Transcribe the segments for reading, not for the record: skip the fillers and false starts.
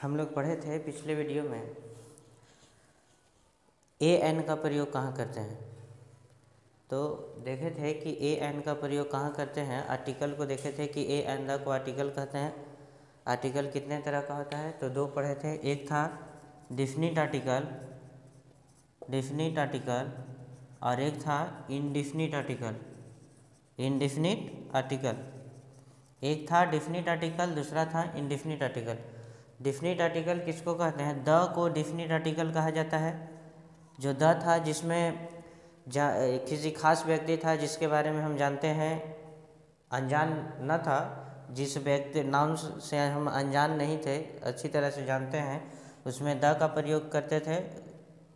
हम लोग पढ़े थे पिछले वीडियो में ए एन का प्रयोग कहाँ करते हैं। तो देखे थे कि ए एन का प्रयोग कहाँ करते हैं। आर्टिकल को देखे थे कि ए एन द को आर्टिकल कहते हैं। आर्टिकल कितने तरह का होता है तो दो पढ़े थे। एक था डिफिनिट आर्टिकल और एक था इनडिफिनिट आर्टिकल। एक था डिफिनिट आर्टिकल, दूसरा था इनडिफिनिट आर्टिकल। डिफिनिट आर्टिकल किसको कहते हैं? द को डिफिनिट आर्टिकल कहा जाता है। जो द था जिसमें किसी खास व्यक्ति था जिसके बारे में हम जानते हैं, अनजान न था, जिस व्यक्ति नाउन से हम अनजान नहीं थे, अच्छी तरह से जानते हैं, उसमें द का प्रयोग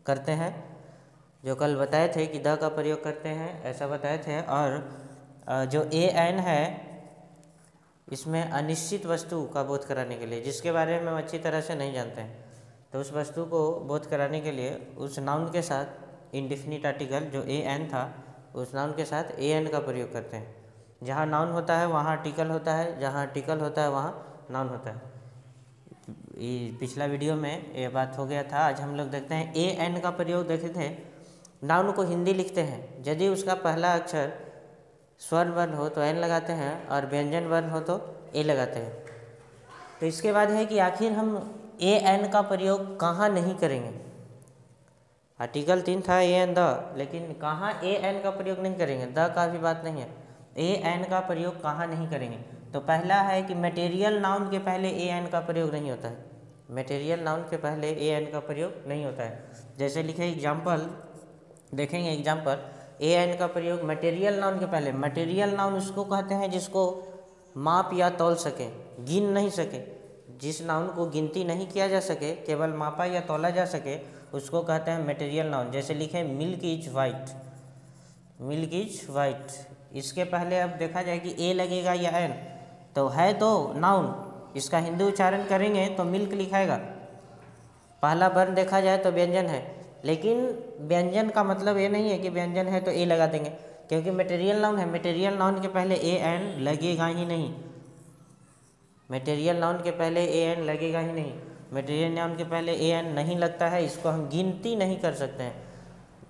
करते हैं। जो कल बताए थे कि द का प्रयोग करते हैं, ऐसा बताए थे। और जो ए एन है इसमें अनिश्चित वस्तु का बोध कराने के लिए, जिसके बारे में हम अच्छी तरह से नहीं जानते हैं, तो उस वस्तु को बोध कराने के लिए उस नाउन के साथ इनडिफिनिट आर्टिकल जो ए एन था, उस नाउन के साथ ए एन का प्रयोग करते हैं। जहाँ नाउन होता है वहाँ आर्टिकल होता है, जहाँ आर्टिकल होता है वहाँ नाउन होता है। पिछला वीडियो में ये बात हो गया था। आज हम लोग देखते हैं ए एन का प्रयोग। देखे थे नाउन को हिंदी लिखते हैं, यदि उसका पहला अक्षर स्वर वर्ण हो तो एन लगाते हैं और व्यंजन वर्ण हो तो ए लगाते हैं। तो इसके बाद है कि आखिर हम ए एन का प्रयोग कहाँ नहीं करेंगे। आर्टिकल 3 था ए एन द, लेकिन कहाँ ए एन का प्रयोग नहीं करेंगे। द का भी बात नहीं है, ए एन का प्रयोग कहाँ नहीं करेंगे। तो पहला है कि मटेरियल नाउन के पहले ए एन का प्रयोग नहीं होता है। मटेरियल नाउन के पहले ए एन का प्रयोग नहीं होता है। जैसे लिखे एग्जाम्पल देखेंगे। एग्जाम्पल ए एन का प्रयोग मटेरियल नाउन के पहले। मटेरियल नाउन उसको कहते हैं जिसको माप या तौल सके, गिन नहीं सके। जिस नाउन को गिनती नहीं किया जा सके, केवल मापा या तौला जा सके, उसको कहते हैं मटेरियल नाउन। जैसे लिखे मिल्क इज वाइट। इसके पहले अब देखा जाए कि ए लगेगा या एन, तो है तो नाउन, इसका हिंदी उच्चारण करेंगे तो मिल्क लिखाएगा। पहला वर्ण देखा जाए तो व्यंजन है, लेकिन व्यंजन का मतलब ये नहीं है कि व्यंजन है तो ए लगा देंगे, क्योंकि मटेरियल नाउन है। मटेरियल नाउन के पहले ए एन लगेगा ही नहीं। मटेरियल नाउन के पहले ए एन लगेगा ही नहीं। मटेरियल नाउन के पहले ए एन नहीं लगता है, इसको हम गिनती नहीं कर सकते हैं।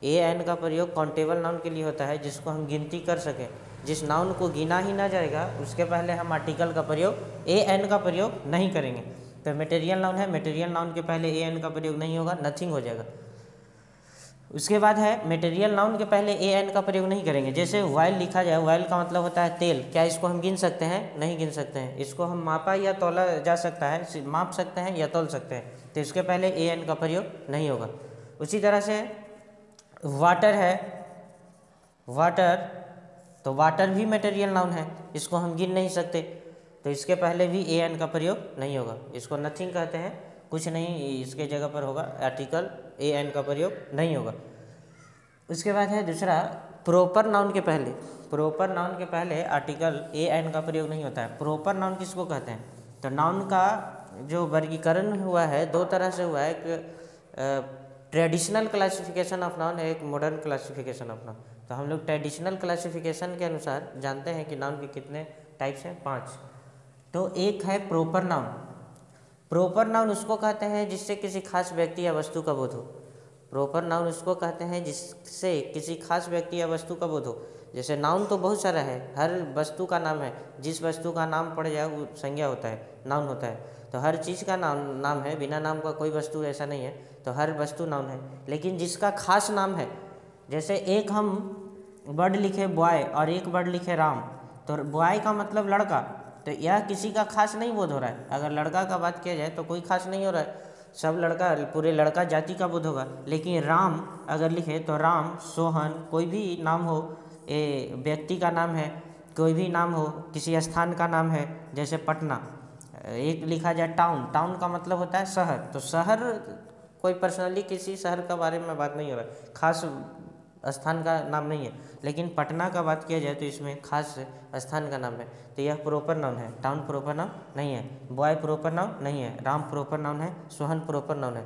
ए एन का प्रयोग काउंटेबल नाउन के लिए होता है, जिसको हम गिनती कर सकें। जिस नाउन को गिना ही ना जाएगा उसके पहले हम आर्टिकल का प्रयोग, ए एन का प्रयोग नहीं करेंगे। तो मटेरियल नाउन है, मटेरियल नाउन के पहले ए एन का प्रयोग नहीं होगा, नथिंग हो जाएगा। उसके बाद है मटेरियल नाउन के पहले ए एन का प्रयोग नहीं करेंगे। जैसे वाइल लिखा जाए, वाइल का मतलब होता है तेल। क्या इसको हम गिन सकते हैं? नहीं गिन सकते हैं। इसको हम मापा या तौला जा सकता है, माप सकते हैं या तौल सकते हैं, तो इसके पहले ए एन का प्रयोग नहीं होगा। उसी तरह से वाटर है, वाटर, तो वाटर भी मटेरियल नाउन है, इसको हम गिन नहीं सकते, तो इसके पहले भी ए एन का प्रयोग नहीं होगा। इसको नथिंग कहते हैं, कुछ नहीं इसके जगह पर होगा, आर्टिकल ए एन का प्रयोग नहीं होगा। उसके बाद है दूसरा प्रॉपर नाउन के पहले। प्रॉपर नाउन के पहले आर्टिकल ए एन का प्रयोग नहीं होता है। प्रॉपर नाउन किसको कहते हैं? तो नाउन का जो वर्गीकरण हुआ है दो तरह से हुआ है। एक ट्रेडिशनल क्लासिफिकेशन ऑफ नाउन है, एक मॉडर्न क्लासिफिकेशन ऑफ नाउन। तो हम लोग ट्रेडिशनल क्लासिफिकेशन के अनुसार जानते हैं कि नाउन के कितने टाइप्स हैं, 5। तो एक है प्रॉपर नाउन। प्रॉपर नाउन उसको कहते हैं जिससे किसी खास व्यक्ति या वस्तु का बोध हो। प्रॉपर नाउन उसको कहते हैं जिससे किसी खास व्यक्ति या वस्तु का बोध हो। जैसे नाउन तो बहुत सारा है, हर वस्तु का नाम है। जिस वस्तु का नाम पड़ जाए वो संज्ञा होता है, नाउन होता है। तो हर चीज़ का नाम है, बिना नाम का कोई वस्तु ऐसा नहीं है, तो हर वस्तु नाउन है। लेकिन जिसका खास नाम है, जैसे एक हम वर्ड लिखे बॉय और एक वर्ड लिखे राम, तो बॉय का मतलब लड़का, तो यह किसी का खास नहीं बोध हो रहा है। अगर लड़का का बात किया जाए तो कोई खास नहीं हो रहा है, सब लड़का, पूरे लड़का जाति का बोध होगा। लेकिन राम अगर लिखे तो राम, सोहन, कोई भी नाम हो, व्यक्ति का नाम है, कोई भी नाम हो, किसी स्थान का नाम है, जैसे पटना। एक लिखा जाए टाउन, टाउन का मतलब होता है शहर, तो शहर कोई पर्सनली किसी शहर के बारे में बात नहीं हो रहा है, खास स्थान का नाम नहीं है। लेकिन पटना का बात किया जाए तो इसमें खास स्थान का नाम है, तो यह प्रॉपर नाउन है। टाउन प्रॉपर नाउन नहीं है, बॉय प्रॉपर नाउन नहीं है, राम प्रॉपर नाउन है, सोहन प्रॉपर नाउन है।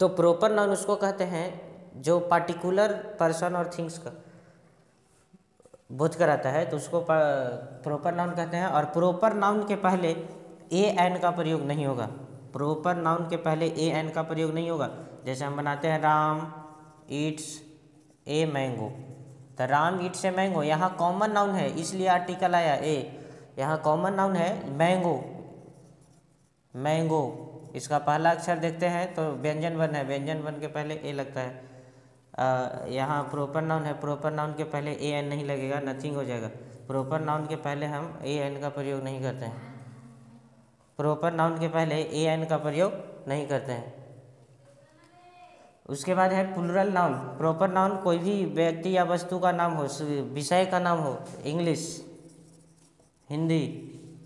तो प्रॉपर नाउन उसको कहते हैं जो पार्टिकुलर पर्सन और थिंग्स का बोध कराता है, तो उसको प्रॉपर नाउन कहते हैं। और प्रॉपर नाउन के पहले ए एन का प्रयोग नहीं होगा। प्रॉपर नाउन के पहले ए एन का प्रयोग नहीं होगा। जैसे हम बनाते हैं राम ईट्स ए मैंगो, तो राम ईट्स ए मैंगो, यहाँ कॉमन नाउन है इसलिए आर्टिकल आया ए। यहाँ कॉमन नाउन है मैंगो, मैंगो, इसका पहला अक्षर देखते हैं तो व्यंजन वर्ण है, व्यंजन वर्ण के पहले ए लगता है। यहाँ प्रॉपर नाउन है, प्रॉपर नाउन के पहले ए एन नहीं लगेगा, नथिंग हो जाएगा। प्रॉपर नाउन के पहले हम ए एन का प्रयोग नहीं करते हैं, प्रॉपर नाउन के पहले ए एन का प्रयोग नहीं करते हैं। उसके बाद है प्लूरल नाउन। प्रॉपर नाउन कोई भी व्यक्ति या वस्तु का नाम हो, विषय का नाम हो, इंग्लिश, हिंदी,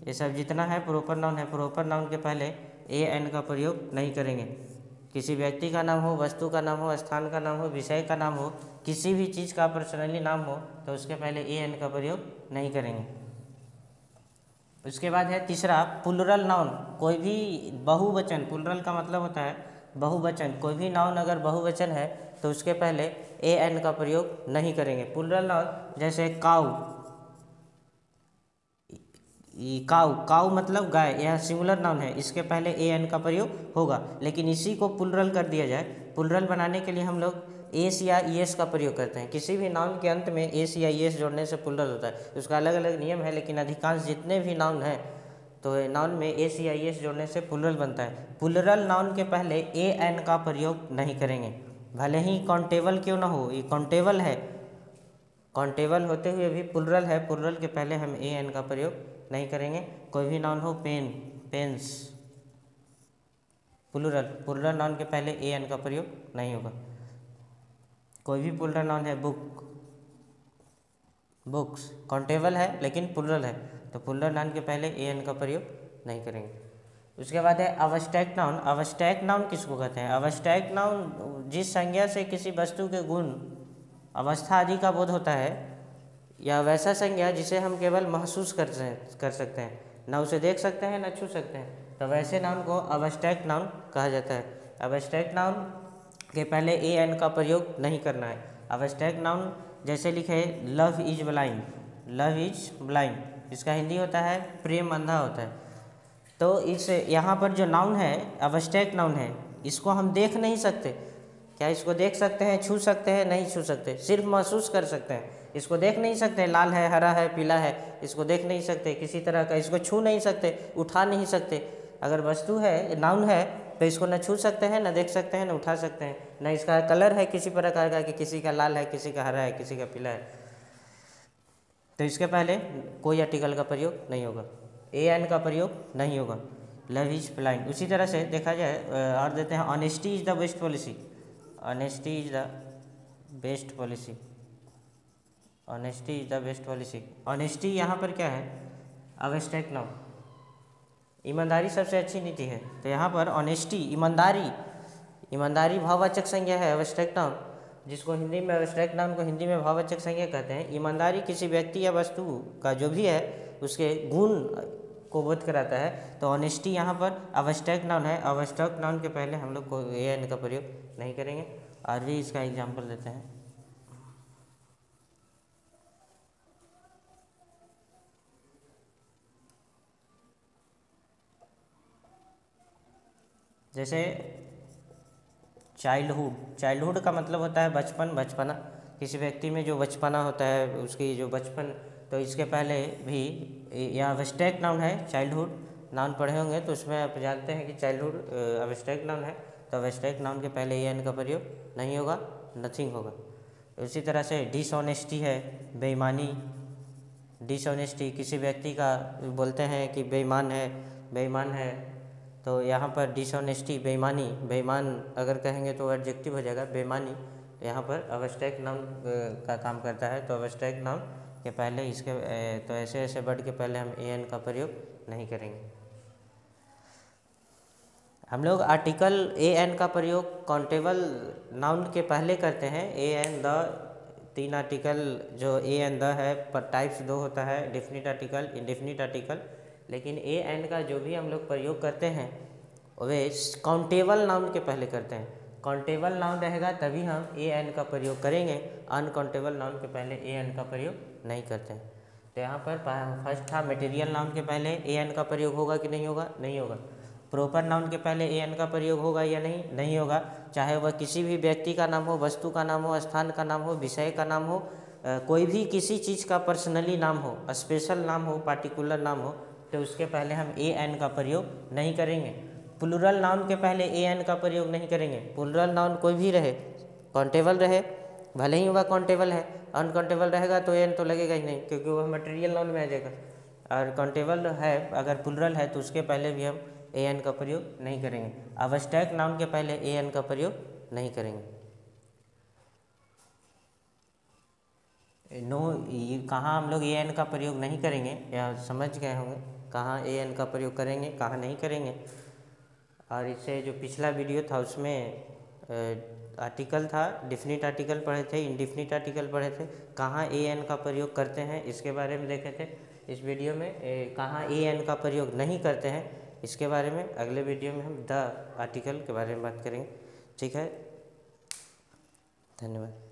ये सब जितना है प्रॉपर नाउन है, प्रॉपर नाउन के पहले ए एन का प्रयोग नहीं करेंगे। किसी व्यक्ति का नाम हो, वस्तु का नाम हो, स्थान का नाम हो, विषय का नाम हो, किसी भी चीज़ का पर्सनली नाम हो तो उसके पहले ए एन का प्रयोग नहीं करेंगे। उसके बाद है तीसरा प्लूरल नाउन। कोई भी बहुवचन, प्लूरल का मतलब होता है बहुवचन, कोई भी नाउन अगर बहुवचन है तो उसके पहले ए एन का प्रयोग नहीं करेंगे। प्लूरल नाउन जैसे काऊ, काऊ, काऊ मतलब गाय, यह सिंगुलर नाउन है, इसके पहले ए एन का प्रयोग होगा। लेकिन इसी को प्लूरल कर दिया जाए, प्लूरल बनाने के लिए हम लोग एस या ईएस का प्रयोग करते हैं। किसी भी नाउन के अंत में एस या ईएस जोड़ने से प्लूरल होता है। उसका अलग अलग नियम है, लेकिन अधिकांश जितने भी नाउन हैं तो नाउन में एस या ईएस जोड़ने से प्लूरल बनता है। प्लूरल नाउन के पहले ए एन का प्रयोग नहीं करेंगे, भले ही काउंटेबल क्यों ना हो। ये काउंटेबल है, काउंटेबल होते हुए भी प्लूरल है, प्लूरल के पहले हम ए एन का प्रयोग नहीं करेंगे। कोई भी नाउन हो, pen, pens, plural, plural noun के पहले ए एन का प्रयोग नहीं होगा। कोई भी प्लूरल नाउन है, बुक, बुक्स, काउंटेबल है लेकिन प्लूरल है, तो प्लूरल नाउन के पहले ए एन का प्रयोग नहीं करेंगे। उसके बाद है अब्स्ट्रैक्ट नाउन। अब्स्ट्रैक्ट नाउन किसको कहते हैं? अब्स्ट्रैक्ट नाउन जिस संज्ञा से किसी वस्तु के गुण, अवस्था आदि का बोध होता है, या वैसा संज्ञा जिसे हम केवल महसूस कर सकते हैं, ना उसे देख सकते हैं ना छू सकते हैं, तो वैसे नाउन को अब्स्ट्रैक्ट नाउन कहा जाता है। अब्स्ट्रैक्ट नाउन के पहले ए एन का प्रयोग नहीं करना है। अब्स्ट्रैक्ट नाउन जैसे लिखे love is blind, love is blind, इसका हिंदी होता है प्रेम अंधा होता है। तो इस यहाँ पर जो नाउन है अब्स्ट्रैक्ट नाउन है, इसको हम देख नहीं सकते। क्या इसको देख सकते हैं, छू सकते हैं? नहीं छू सकते, सिर्फ महसूस कर सकते हैं। इसको देख नहीं सकते, लाल है, हरा है, पीला है, इसको देख नहीं सकते किसी तरह का, इसको छू नहीं सकते, उठा नहीं सकते। अगर वस्तु है, नाउन है, तो इसको न छू सकते हैं, न देख सकते हैं, न उठा सकते हैं, न इसका कलर है किसी प्रकार का कि किसी का लाल है, किसी का हरा है, किसी का पीला है, तो इसके पहले कोई आर्टिकल का प्रयोग नहीं होगा, ए एन का प्रयोग नहीं होगा। Love is blind. उसी तरह से देखा जाए और देते हैं honesty is the best policy, honesty is the best policy, honesty is the best policy. Honesty यहाँ पर क्या है? Abstract noun. ईमानदारी सबसे अच्छी नीति है, तो यहाँ पर ऑनेस्टी, ईमानदारी, ईमानदारी भाववाचक संज्ञा है अब्स्ट्रैक्ट नाउन, जिसको हिंदी में अब्स्ट्रैक्ट नाउन को हिंदी में भाववाचक संज्ञा कहते हैं। ईमानदारी किसी व्यक्ति या वस्तु का जो भी है उसके गुण को बोध कराता है, तो ऑनेस्टी यहाँ पर अब्स्ट्रैक्ट नाउन है। अब्स्ट्रैक्ट नाउन के पहले हम लोग को ए एन का प्रयोग नहीं करेंगे। और भी इसका एग्जाम्पल देते हैं। जैसे चाइल्डहुड, चाइल्डहुड का मतलब होता है बचपन, बचपना, किसी व्यक्ति में जो बचपना होता है उसकी जो बचपन, तो इसके पहले भी यह अब्स्ट्रैक्ट नाउन है। चाइल्डहुड नाउन पढ़े होंगे तो उसमें आप जानते हैं कि चाइल्डहुड अब्स्ट्रैक्ट नाउन है, तो अब्स्ट्रैक्ट नाउन के पहले ए एन का प्रयोग नहीं होगा, नथिंग होगा। उसी तरह से डिसऑनेस्टी है, बेईमानी, डिसऑनेस्टी किसी व्यक्ति का बोलते हैं कि बेईमान है, बेईमान है, तो यहाँ पर डिसऑनेस्टी, बेईमानी, बेईमान अगर कहेंगे तो एडजेक्टिव हो जाएगा, बेईमानी, तो यहाँ पर अब्स्ट्रैक्ट नाउन का काम करता है। तो अब्स्ट्रैक्ट नाउन के पहले इसके तो ऐसे ऐसे वर्ड के पहले हम ए एन का प्रयोग नहीं करेंगे। हम लोग आर्टिकल ए एन का प्रयोग काउंटेबल नाउन के पहले करते हैं। ए एन द, तीन आर्टिकल जो ए एन द है पर टाइप्स दो होता है, डेफिनिट आर्टिकल, इंडेफिनिट आर्टिकल। लेकिन ए एन का जो भी हम लोग प्रयोग करते हैं वे काउंटेबल नाउन के पहले करते हैं। काउंटेबल नाउन रहेगा तभी हम ए एन का प्रयोग करेंगे, अनकाउंटेबल नाउन के पहले ए एन का प्रयोग नहीं करते हैं। तो यहाँ पर फर्स्ट था मटेरियल नाउन के पहले ए एन का प्रयोग होगा कि नहीं होगा? नहीं होगा। प्रॉपर नाउन के पहले ए एन का प्रयोग होगा या नहीं होगा, चाहे वह किसी भी व्यक्ति का नाम हो, वस्तु का नाम हो, स्थान का नाम हो, विषय का नाम हो, कोई भी किसी चीज़ का पर्सनली नाम हो, स्पेशल नाम हो, पार्टिकुलर नाम हो, तो उसके पहले हम ए एन का प्रयोग नहीं करेंगे। प्लूरल नाउन के पहले ए एन का प्रयोग नहीं करेंगे। प्लूरल नाउन कोई भी रहे, काउंटेबल रहे, भले ही वह काउंटेबल है, अनकाउंटेबल रहेगा तो एन तो लगेगा ही नहीं, क्योंकि वह मटेरियल नाउन में आ जाएगा। और काउंटेबल है अगर प्लूरल है तो उसके पहले भी हम ए एन का प्रयोग नहीं करेंगे। अब्स्ट्रैक्ट नाउन के पहले ए एन का प्रयोग नहीं करेंगे। नो, ये कहाँ हम लोग ए एन का प्रयोग नहीं करेंगे, या समझ गए होंगे कहाँ ए एन का प्रयोग करेंगे, कहाँ नहीं करेंगे। और इससे जो पिछला वीडियो था उसमें आर्टिकल था, डिफिनिट आर्टिकल पढ़े थे, इनडिफिनिट आर्टिकल पढ़े थे, कहाँ ए एन का प्रयोग करते हैं इसके बारे में देखे थे। इस वीडियो में कहाँ ए एन का प्रयोग नहीं करते हैं इसके बारे में अगले वीडियो में हम द आर्टिकल के बारे में बात करेंगे। ठीक है, धन्यवाद।